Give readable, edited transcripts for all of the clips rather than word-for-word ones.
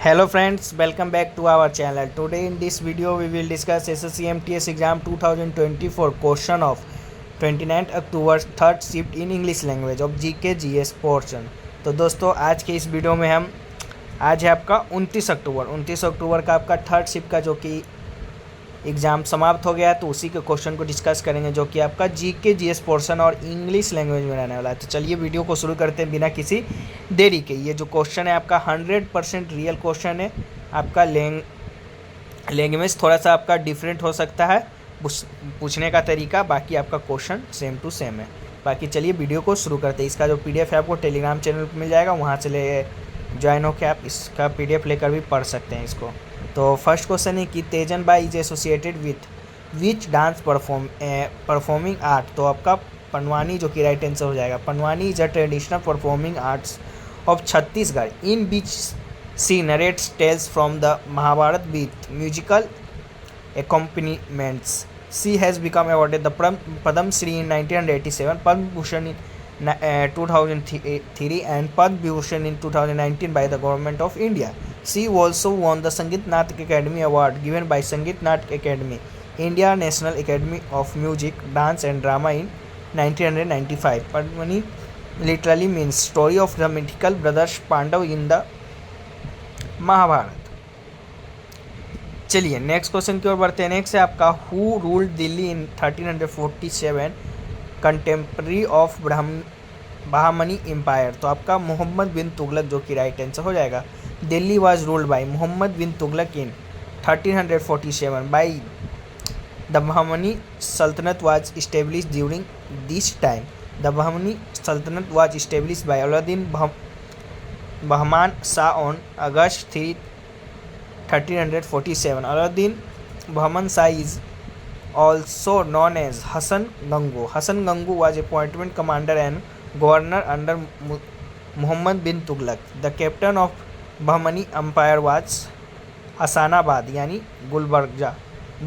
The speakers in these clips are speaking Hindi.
Hello friends, welcome back to our channel. Today in this video we will discuss SSC MTS exam 2024 question of 29 October third shift in English language of GK GS portion. तो दोस्तों आज के इस वीडियो में हम आज है आपका 29 अक्टूबर का आपका थर्ड शिफ्ट का जो कि एग्ज़ाम समाप्त हो गया है, तो उसी के क्वेश्चन को डिस्कस करेंगे जो कि आपका जीके जीएस पोर्शन और इंग्लिश लैंग्वेज में रहने वाला है। तो चलिए वीडियो को शुरू करते हैं बिना किसी देरी के। ये जो क्वेश्चन है आपका 100% रियल क्वेश्चन है। आपका लैंग्वेज थोड़ा सा आपका डिफरेंट हो सकता है पूछने का तरीका, बाकी आपका क्वेश्चन सेम टू सेम है। बाकी चलिए वीडियो को शुरू करते हैं। इसका जो PDF है आपको टेलीग्राम चैनल पर मिल जाएगा, वहाँ से ले ज्वाइन होकर आप इसका PDF लेकर भी पढ़ सकते हैं इसको। तो फर्स्ट क्वेश्चन है कि Teejan Bai is associated with which dance performing art. तो आपका पंडवानी जो कि राइट आंसर हो जाएगा। Pandavani is a traditional performing arts of Chhattisgarh in which she narrates tales from the Mahabharata with musical accompaniments. She has become awarded the Padma Shri in 1987, Padma Bhushan in 2003 and Padma Vibhushan in 2019 by the Government of India. She also won the Sangeet Natak Academy Award given by Sangeet Natak Academy, India National Academy of Music, Dance and Drama in 1995. Padmani literally means story of the mythical brothers Pandav in the Mahabharata. चलिए नेक्स्ट क्वेश्चन की ओर बढ़ते हैं। नेक्स्ट है आपका who ruled Delhi in 1347 contemporary of Bahmani empire. तो आपका मोहम्मद बिन तुगलक जो कि राइट आंसर हो जाएगा। Delhi was ruled by Mohammad bin Tughlaq in 1347 by the Bahmani Sultanate was establish during this time. The Bahmani Sultanate was establish by Alauddin Bahman Shah on August 3, 1347. Alauddin Bahman Shah is also known as Hasan Gangu. Hasan Gangu was appointed commander and governor under Muhammad bin Tughlaq. The captain of Bahmani Empire was Hasanabad यानी Gulbarga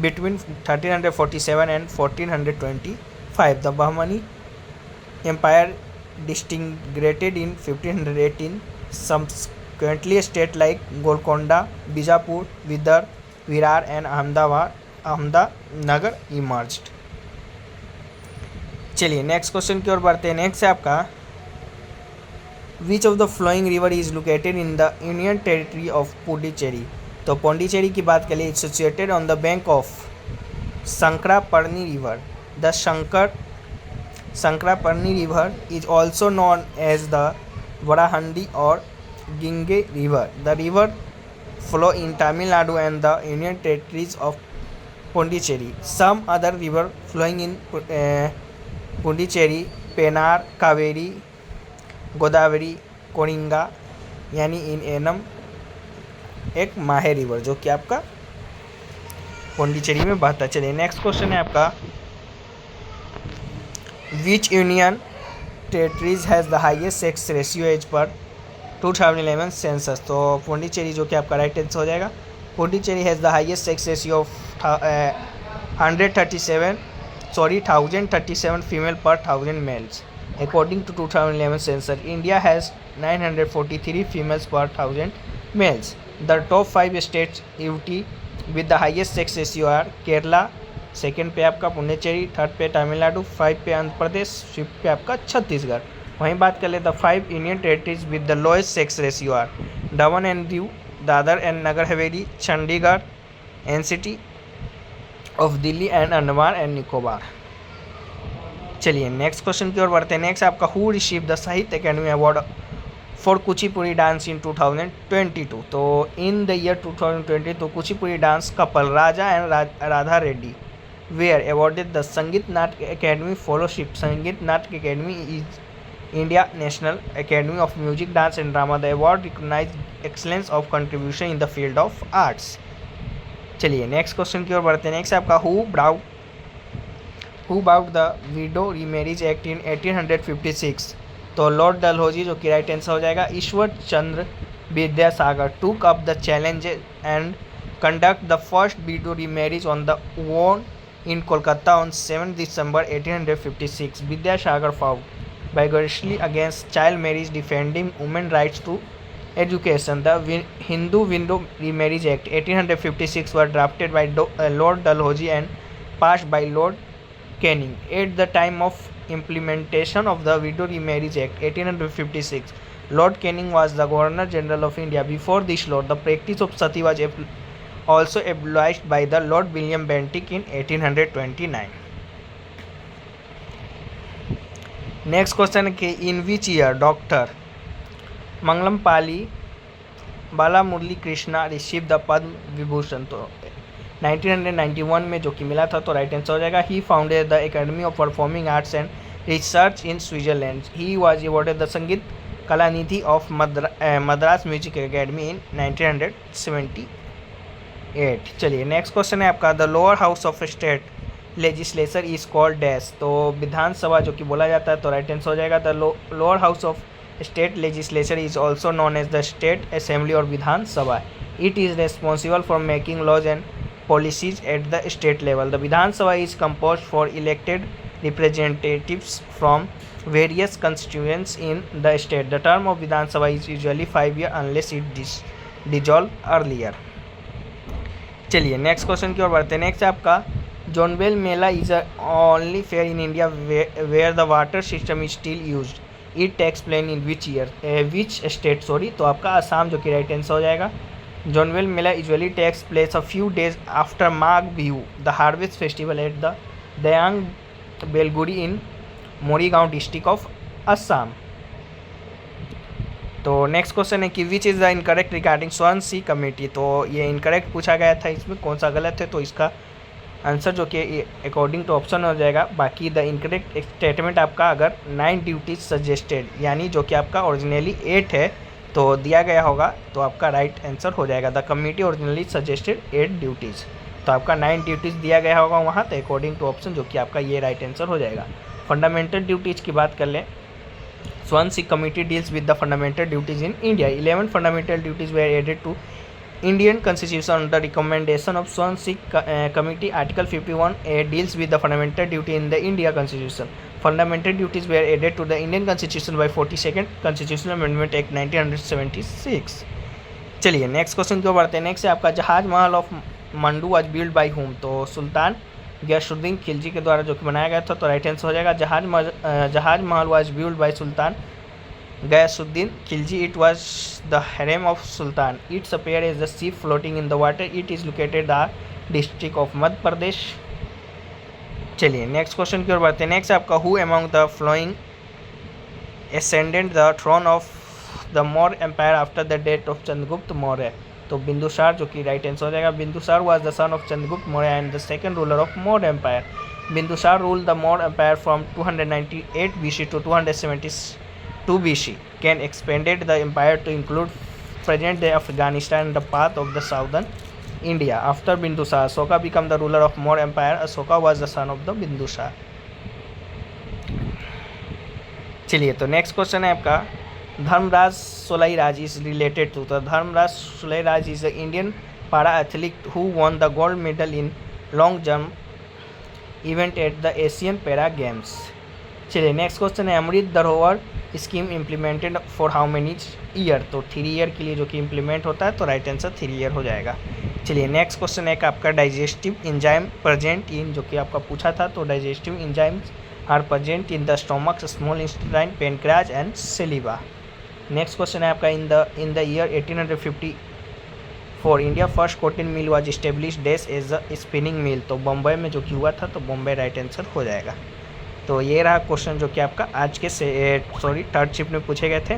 between 1347 and 1425. The Bahmani Empire disintegrated in 1518. Subsequently, states like Golconda, Bijapur, Vidar, Virar, and Ahmednagar emerged. चलिए नेक्स्ट क्वेश्चन की ओर बढ़ते हैं। नेक्स्ट है आपका which of the following river is located in the union territory of Puducherry. तो पौंडीचेरी की बात करें, it's situated on the bank of Shankaraparni river. The Shankaraparni river is also known as the Varahandi or Ginge River. The river flow in Tamil Nadu and the Union Territories of Pondicherry. Some other river flowing in Pondicherry, Pennar, Kaveri, Godavari, Koringa यानी इन एनम एक माहे रिवर जो कि आपका पोंडिचेरी में बहता। चलिए नेक्स्ट क्वेश्चन है आपका which union territories has the highest sex ratio as per 2011 census. तो पौंडीचेरी जो कि आपका राइट आंसर हो जाएगा। Pondicherry has the highest sex ratio of 1037 female per 1000 males according to 2011 census. India has 943 females per 1000 males. The top 5 states UT with the highest sex ratio are Kerala, second पे आपका पुडुचेरी, थर्ड पे तमिलनाडु, 5 पे आंध्र प्रदेश, 5th पे आपका छत्तीसगढ़। वहीं बात कर ले the 5 Indian territories with the lowest sex ratio are Daman and Diu, Dadra and Nagar Haveli, Chandigarh, NCT of Delhi and Andaman and Nicobar. चलिए नेक्स्ट क्वेश्चन की ओर बढ़ते हैं। नेक्स्ट आपका who receive the Sahitya Akademi award for Kuchipudi dance in 2022। तो in the year 2022 Kuchipudi dance couple Raja and Radha Reddy were awarded the Sangeet Natak Academy Fellowship. Sangeet Natak Academy is India National Academy of Music, Dance and Drama. The award recognizes excellence of contribution in the field of arts. चलिए नेक्स्ट क्वेश्चन की ओर बढ़ते हैं। नेक्स्ट आपका who brought the widow remarriage act in 1856। तो लॉर्ड डलहौजी जो कि राइट आंसर हो जाएगा। ईश्वर चंद्र विद्यासागर टूक up the challenge and conduct the first window remarriage on the own in Kolkata on 7 December 1856. Vidyasagar fought vigorously against child marriage, defending women's rights to Education. The Hindu Widow Remarriage Act 1856 was drafted by Lord Dalhousie and passed by Lord Canning. At the time of implementation of the Widow Remarriage Act 1856, Lord Canning was the Governor General of India. Before this law, the practice of sati was also abolished by the Lord William Bentinck in 1829. Next question is, in which year Dr. Mangalam Pali Bala Murali Krishna receive the Padma Vibhushan? तो 1991 में जो कि मिला था, तो राइट आंसर हो जाएगा। He founded the academy of performing arts and research in Switzerland. He was awarded the Sangeet Kalanidhi of Madras music academy in 1978। चलिए नेक्स्ट क्वेश्चन है आपका, the lower house of state legislature is called dash? तो विधानसभा जो कि बोला जाता है, तो राइट आंसर हो जाएगा the lower house of State legislature is also known as the State Assembly or Vidhan Sabha. It is responsible for making laws and policies at the state level. The Vidhan Sabha is composed for elected representatives from various constituents in the state. The term of Vidhan Sabha is usually 5 years unless it dissolved earlier. चलिए नेक्स्ट क्वेश्चन की ओर बढ़ते हैं। नेक्स्ट है आपका, Jonbeel Mela is only fair in India where the barter system is still used. It takes place in which year, which state, sorry, तो आपका असम जो कि राइट आंसर हो जाएगा। Jonbeel Mela usually takes place a few days after Magh Bihu the harvest festival at the Dayang Belguri in Morigaon district of Assam. तो नेक्स्ट क्वेश्चन है कि which is the incorrect regarding स्वर्ण सी कमेटी? तो ये इनकरेक्ट पूछा गया था, इसमें कौन सा गलत है, तो इसका आंसर जो कि अकॉर्डिंग टू ऑप्शन हो जाएगा। बाकी द इनकरेक्ट स्टेटमेंट आपका अगर 9 ड्यूटीज सजेस्टेड, यानी जो कि आपका ओरिजिनली 8 है तो दिया गया होगा, तो आपका राइट आंसर हो जाएगा। The committee originally suggested 8 duties, तो आपका 9 ड्यूटीज़ दिया गया होगा वहाँ, तो अकॉर्डिंग टू ऑप्शन जो कि आपका ये राइट आंसर हो जाएगा। फंडामेंटल ड्यूटीज़ की बात कर लें, Swansea committee deals with the fundamental duties in India. 11 fundamental duties were added to Indian Constitution on the recommendation of Swansea Committee. Article 51A deals with the fundamental duty in the India Constitution. Fundamental duties were added to the Indian Constitution by 42nd Constitutional Amendment Act 1976. चलिए नेक्स्ट क्वेश्चन की ओर बढ़ते हैं। नेक्स्ट है आपका, जहाज महल of mandu was build bye home? तो सुल्तान गयासुद्दीन खिलजी के द्वारा जो कि बनाया गया था, तो राइट आंसर हो जाएगा Jahaz Mahal was build by Sultan Ghiyasuddin Khilji. It was the harem of sultan. It's appear as the ship floating in the water. It is located the district of Madhya Pradesh. चलिए नेक्स्ट क्वेश्चन की ओर बढ़ते हैं। नेक्स्ट आपका, who among the following ascended the throne of the Maurya Empire after the death of Chandragupta Maurya? तो बिंदुसार जो कि राइट आंसर हो जाएगा. Bindusara was the son of Chandragupta Maurya and the second ruler of Maurya Empire. Bindusara ruled the Maurya Empire from 298 BC to 272 BC. Can expanded the empire to include present-day Afghanistan and the part of the southern India. After Bindusar, Ashoka became the ruler of Maurya Empire. Ashoka was the son of the Bindusar. चलिए तो नेक्स्ट क्वेश्चन है आपका, धर्मराज सोलाईराज इज रिलेटेड टू. तो धर्मराज सोलाईराज इज अ इंडियन पारा athlete who won the gold medal in long jump event at the Asian para games. चलिए नेक्स्ट क्वेश्चन है, अमृत धरोहर scheme implemented for how many year? तो 3 ईयर के लिए जो कि इम्प्लीमेंट होता है, तो राइट आंसर 3 ईयर हो जाएगा. चलिए नेक्स्ट क्वेश्चन है आपका, डाइजेस्टिव एंजाइम प्रेजेंट इन, जो कि आपका पूछा था, तो digestive enzymes are present in the stomach, small intestine, pancreas and saliva. Next question है आपका, in the year 1854 India first cotton mill was established dash as a spinning mill. तो बम्बई में जो कि हुआ था, तो बम्बई राइट आंसर हो जाएगा. तो ये रहा क्वेश्चन जो कि आपका आज के थर्ड शिफ्ट में पूछे गए थे.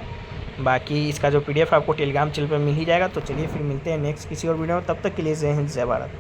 बाकी इसका जो PDF आपको टेलीग्राम चैनल पर मिल ही जाएगा. तो चलिए फिर मिलते हैं नेक्स्ट किसी और वीडियो में. तब तक के लिए जय हिंद जय भारत.